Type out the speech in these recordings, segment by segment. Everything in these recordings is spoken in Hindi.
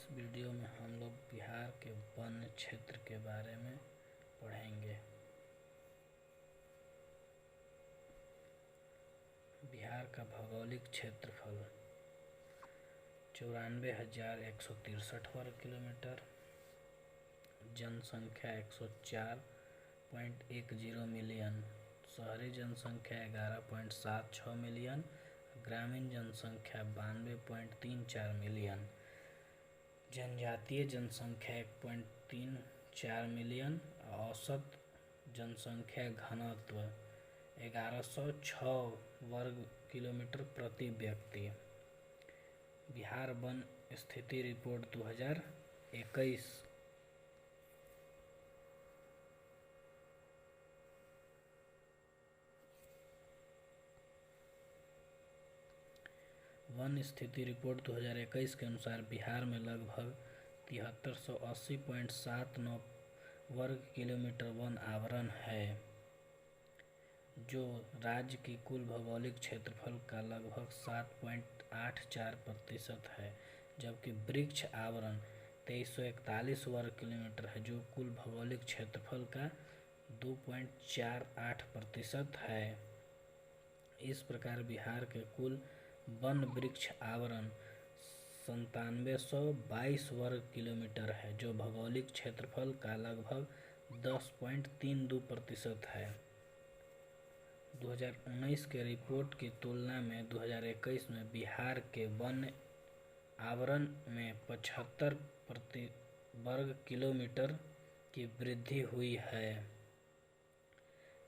इस वीडियो में हम लोग बिहार के वन क्षेत्र के बारे में पढ़ेंगे। बिहार का भौगोलिक क्षेत्रफल 94,163 वर्ग किलोमीटर, जनसंख्या 104.10 मिलियन, शहरी जनसंख्या 11.76 मिलियन, ग्रामीण जनसंख्या 92.34 मिलियन, जनजातीय जनसंख्या 1.34 मिलियन, औसत जनसंख्या घनत्व 1106 वर्ग किलोमीटर प्रति व्यक्ति। बिहार वन स्थिति रिपोर्ट 2021। वन स्थिति रिपोर्ट 2021 के अनुसार बिहार में लगभग 7380.79 वर्ग किलोमीटर वन आवरण है, जो राज्य की कुल भौगोलिक क्षेत्रफल का लगभग 7.84% है, जबकि वृक्ष आवरण 2341 वर्ग किलोमीटर है, जो कुल भौगोलिक क्षेत्रफल का 2.48% है। इस प्रकार बिहार के कुल वन वृक्ष आवरण 9722 वर्ग किलोमीटर है, जो भौगोलिक क्षेत्रफल का लगभग 10.32% है। 2019 के रिपोर्ट की तुलना में 2021 में बिहार के वन आवरण में 75 प्रति वर्ग किलोमीटर की वृद्धि हुई है,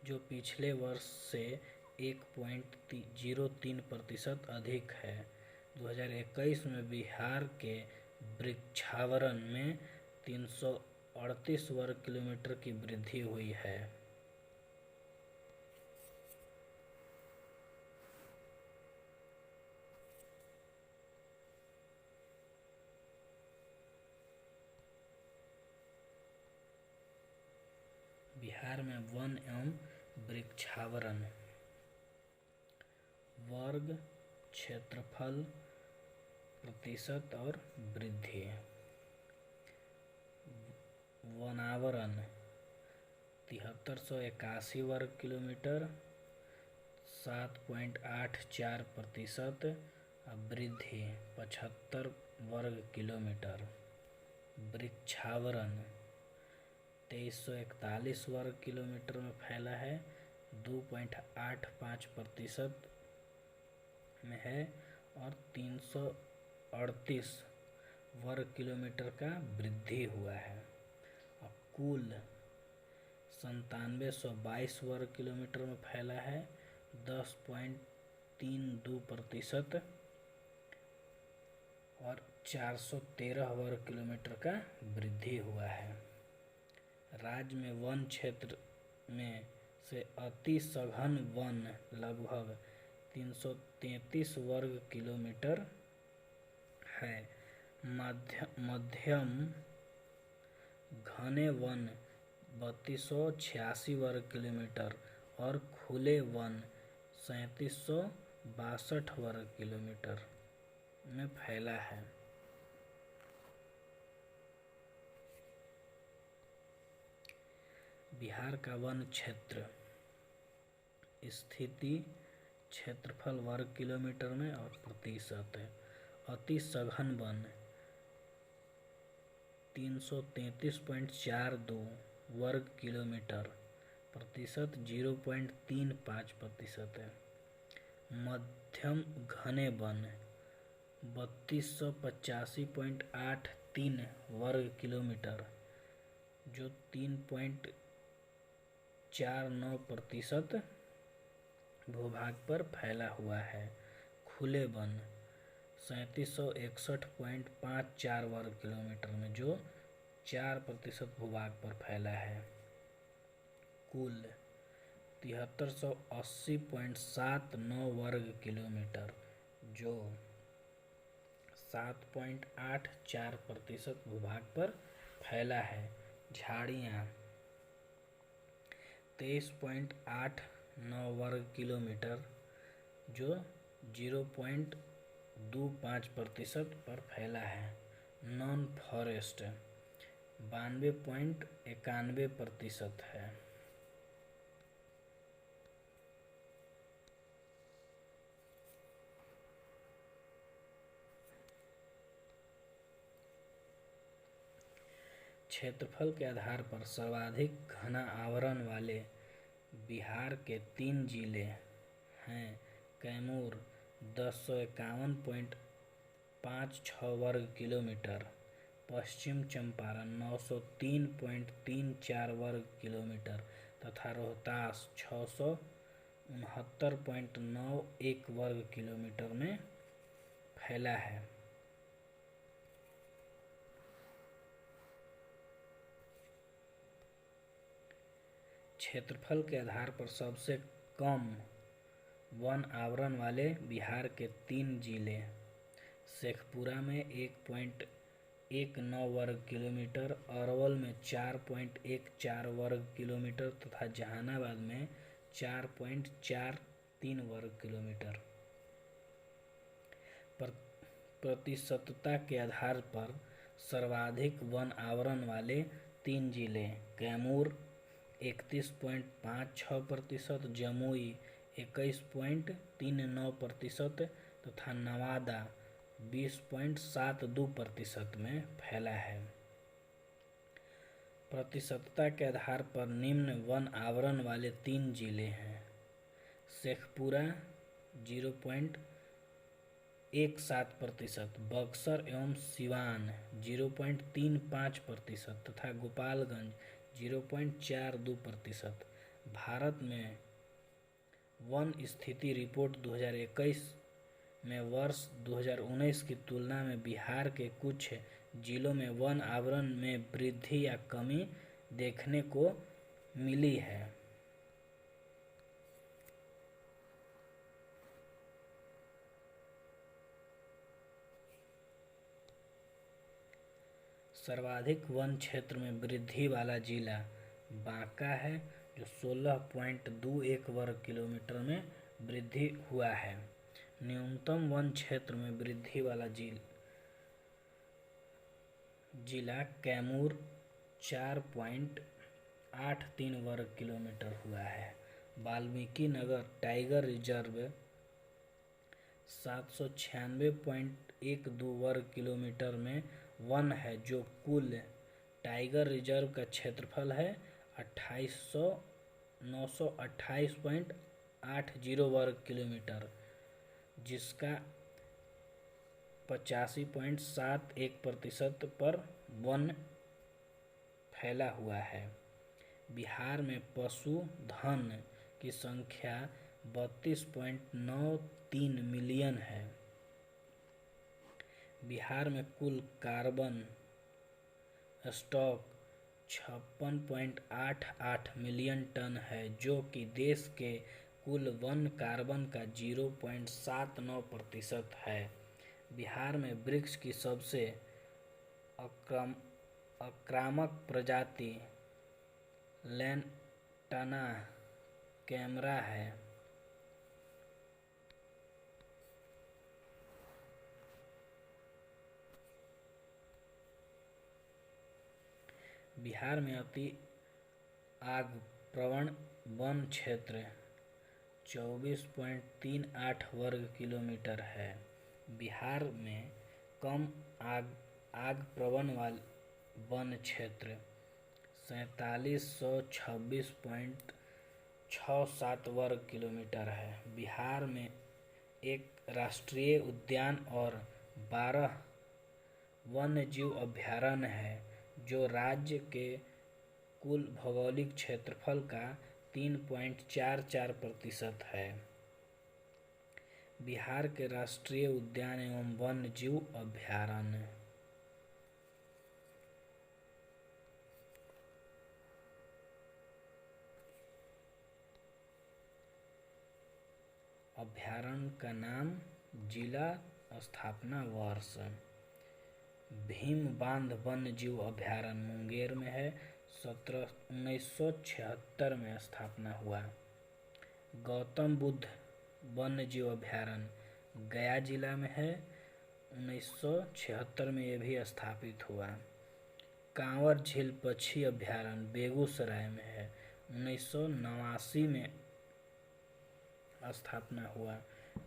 जो पिछले वर्ष से 1.03% अधिक है। 2021 में बिहार के वृक्षावरण में 338 वर्ग किलोमीटर की वृद्धि हुई है। बिहार में वन एवं वृक्षावरण वर्ग, क्षेत्रफल, प्रतिशत और वृद्धि। वनावरण 7381 वर्ग किलोमीटर 7.84%, वृद्धि 75 वर्ग किलोमीटर। वृक्षावरण 2341 वर्ग किलोमीटर में फैला है, 2.85% में है, और 338 वर्ग किलोमीटर का वृद्धि हुआ है। और कुल 9722 वर्ग किलोमीटर में फैला है, 10.32%, और 413 वर्ग किलोमीटर का वृद्धि हुआ है। राज्य में वन क्षेत्र में से अति सघन वन लगभग 333 वर्ग किलोमीटर है, मध्यम घने वन 3286 वर्ग किलोमीटर और खुले वन 3762 वर्ग किलोमीटर में फैला है। बिहार का वन क्षेत्र स्थिति क्षेत्रफल वर्ग किलोमीटर में और प्रतिशत है। अति सघन वन 333.42 वर्ग किलोमीटर, प्रतिशत 0.35% है। मध्यम घने वन 3285.83 वर्ग किलोमीटर, जो 3.49% भूभाग पर फैला हुआ है। खुले वन 3761.54 वर्ग किलोमीटर में, जो 4% भूभाग पर फैला है। कुल 7380.79 वर्ग किलोमीटर, जो 7.84% भूभाग पर फैला है। झाड़ियाँ 23.89 वर्ग किलोमीटर, जो 0.25% पर फैला है। नॉन फॉरेस्ट 92.91% है। क्षेत्रफल के आधार पर सर्वाधिक घना आवरण वाले बिहार के 3 जिले हैं। कैमूर 1051.56 वर्ग किलोमीटर, पश्चिम चंपारण 903.34 वर्ग किलोमीटर तथा रोहतास 669.91 वर्ग किलोमीटर में फैला है। क्षेत्रफल के आधार पर सबसे कम वन आवरण वाले बिहार के 3 जिले शेखपुरा में 1.19 वर्ग किलोमीटर, अरवल में 4.14 वर्ग किलोमीटर तथा जहानाबाद में 4.43 वर्ग किलोमीटर। प्रतिशतता के आधार पर सर्वाधिक वन आवरण वाले 3 जिले कैमूर 31.56%, जमुई 21.39% तथा नवादा 20.72% में फैला है। प्रतिशतता के आधार पर निम्न वन आवरण वाले 3 जिले हैं। शेखपुरा 0.17%, बक्सर एवं सिवान 0.35% तथा गोपालगंज 0.42%। भारत में वन स्थिति रिपोर्ट 2021 में वर्ष 2019 की तुलना में बिहार के कुछ जिलों में वन आवरण में वृद्धि या कमी देखने को मिली है। सर्वाधिक वन क्षेत्र में वृद्धि वाला जिला बांका है, जो 16.21 वर्ग किलोमीटर में वृद्धि हुआ है। न्यूनतम वन क्षेत्र में वृद्धि वाला जिला कैमूर 4.83 वर्ग किलोमीटर हुआ है। वाल्मीकि नगर टाइगर रिजर्व 796.12 वर्ग किलोमीटर में वन है, जो कुल टाइगर रिजर्व का क्षेत्रफल है 928.80 वर्ग किलोमीटर, जिसका 85.71% पर वन फैला हुआ है। बिहार में पशुधन की संख्या 32.93 मिलियन है। बिहार में कुल कार्बन स्टॉक 56.88 मिलियन टन है, जो कि देश के कुल वन कार्बन का 0.79% है। बिहार में वृक्ष की सबसे आक्रामक प्रजाति लैंटाना कैमरा है। बिहार में अति आग प्रवण वन क्षेत्र 24.38 वर्ग किलोमीटर है। बिहार में कम आग प्रवण वन क्षेत्र 4726.67 वर्ग किलोमीटर है। बिहार में एक राष्ट्रीय उद्यान और 12 वन्य जीव अभयारण्य है, जो राज्य के कुल भौगोलिक क्षेत्रफल का 3.44% है। बिहार के राष्ट्रीय उद्यान एवं वन्य जीव अभयारण्य का नाम, जिला, स्थापना वर्ष। भीम बांध वन्य जीव अभयारण्य मुंगेर में है, 1976 में स्थापना हुआ। गौतम बुद्ध वन्य जीव अभयारण्य गया जिला में है, 1976 में ये भी स्थापित हुआ। कांवर झील पक्षी अभयारण्य बेगूसराय में है, 1989 में स्थापना हुआ।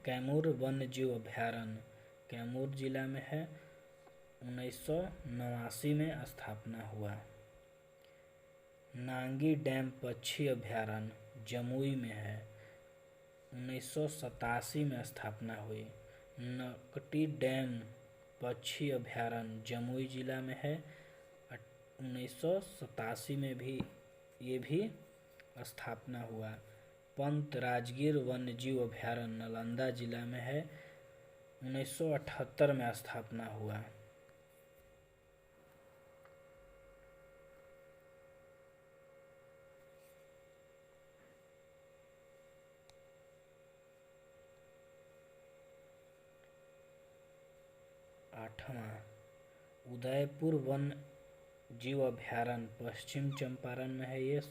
कैमूर वन्य जीव अभयारण्य कैमूर जिला में है, 1989 में स्थापना हुआ। नांगी डैम पक्षी अभयारण्य जमुई में है, 1987 में स्थापना हुई। नकटी डैम पक्षी अभयारण्य जमुई जिला में है, 1987 में भी ये भी स्थापना हुआ। पंत राजगीर वन्यजीव अभयारण्य नालंदा जिला में है, 1978 में स्थापना हुआ। आठवां उदयपुर वन जीव अभयारण्य पश्चिम चंपारण में है, ये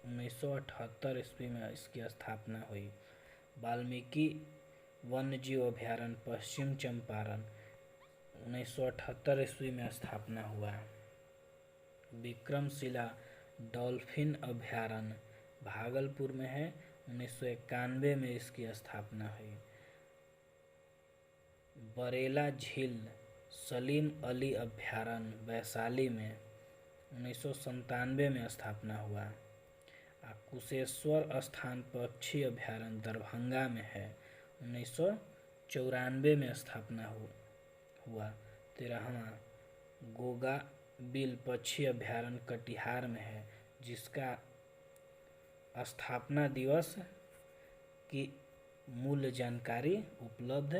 1978 ईस्वी में इसकी स्थापना हुई। वाल्मीकि वन्य जीव अभयारण्य पश्चिम चंपारण 1978 ईस्वी में स्थापना हुआ। विक्रमशिला डॉल्फिन अभयारण्य भागलपुर में है, 1991 में इसकी स्थापना हुई। बरेला झील सलीम अली अभयारण्य वैशाली में 1997 में स्थापना हुआ। कुशेश्वर स्थान पक्षी अभयारण्य दरभंगा में है, 1994 में स्थापना हुआ। 13वां गोगा बिल पक्षी अभयारण्य कटिहार में है, जिसका स्थापना दिवस की मूल जानकारी उपलब्ध